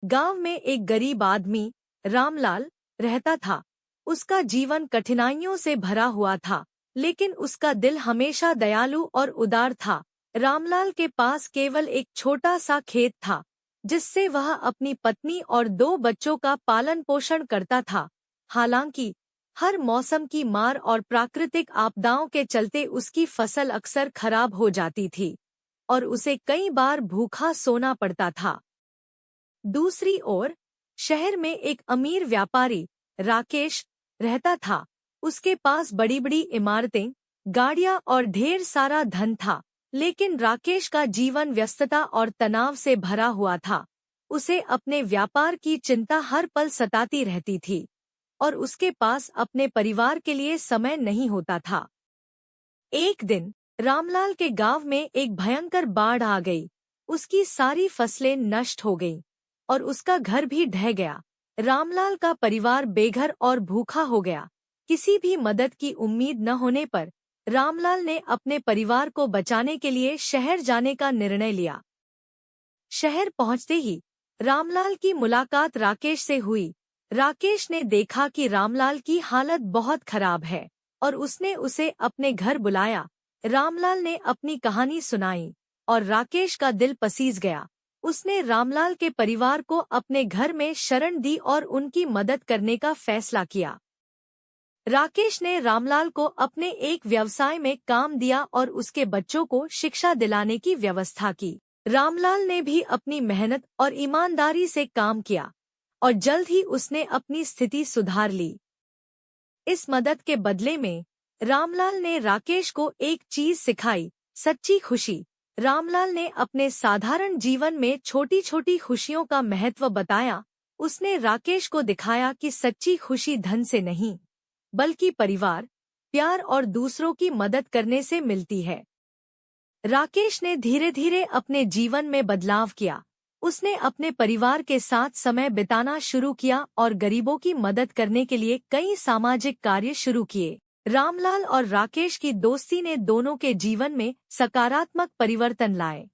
गांव में एक गरीब आदमी रामलाल रहता था। उसका जीवन कठिनाइयों से भरा हुआ था, लेकिन उसका दिल हमेशा दयालु और उदार था। रामलाल के पास केवल एक छोटा सा खेत था, जिससे वह अपनी पत्नी और 2 बच्चों का पालन पोषण करता था। हालांकि हर मौसम की मार और प्राकृतिक आपदाओं के चलते उसकी फसल अक्सर खराब हो जाती थी और उसे कई बार भूखा सोना पड़ता था। दूसरी ओर शहर में एक अमीर व्यापारी राकेश रहता था। उसके पास बड़ी बड़ी इमारतें, गाड़ियां और ढेर सारा धन था, लेकिन राकेश का जीवन व्यस्तता और तनाव से भरा हुआ था। उसे अपने व्यापार की चिंता हर पल सताती रहती थी और उसके पास अपने परिवार के लिए समय नहीं होता था। एक दिन रामलाल के गांव में एक भयंकर बाढ़ आ गई। उसकी सारी फसलें नष्ट हो गईं और उसका घर भी ढह गया। रामलाल का परिवार बेघर और भूखा हो गया। किसी भी मदद की उम्मीद न होने पर रामलाल ने अपने परिवार को बचाने के लिए शहर जाने का निर्णय लिया। शहर पहुंचते ही रामलाल की मुलाकात राकेश से हुई। राकेश ने देखा कि रामलाल की हालत बहुत खराब है और उसने उसे अपने घर बुलाया। रामलाल ने अपनी कहानी सुनाई और राकेश का दिल पसीज गया। उसने रामलाल के परिवार को अपने घर में शरण दी और उनकी मदद करने का फैसला किया। राकेश ने रामलाल को अपने एक व्यवसाय में काम दिया और उसके बच्चों को शिक्षा दिलाने की व्यवस्था की। रामलाल ने भी अपनी मेहनत और ईमानदारी से काम किया और जल्द ही उसने अपनी स्थिति सुधार ली। इस मदद के बदले में रामलाल ने राकेश को एक चीज सिखाई, सच्ची खुशी। रामलाल ने अपने साधारण जीवन में छोटी छोटी खुशियों का महत्व बताया। उसने राकेश को दिखाया कि सच्ची खुशी धन से नहीं, बल्कि परिवार, प्यार और दूसरों की मदद करने से मिलती है। राकेश ने धीरे धीरे अपने जीवन में बदलाव किया। उसने अपने परिवार के साथ समय बिताना शुरू किया और गरीबों की मदद करने के लिए कई सामाजिक कार्य शुरू किए। रामलाल और राकेश की दोस्ती ने दोनों के जीवन में सकारात्मक परिवर्तन लाए।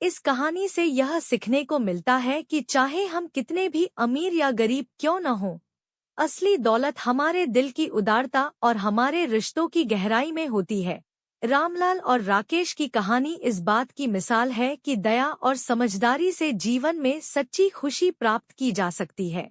इस कहानी से यह सीखने को मिलता है कि चाहे हम कितने भी अमीर या गरीब क्यों न हों, असली दौलत हमारे दिल की उदारता और हमारे रिश्तों की गहराई में होती है। रामलाल और राकेश की कहानी इस बात की मिसाल है कि दया और समझदारी से जीवन में सच्ची खुशी प्राप्त की जा सकती है।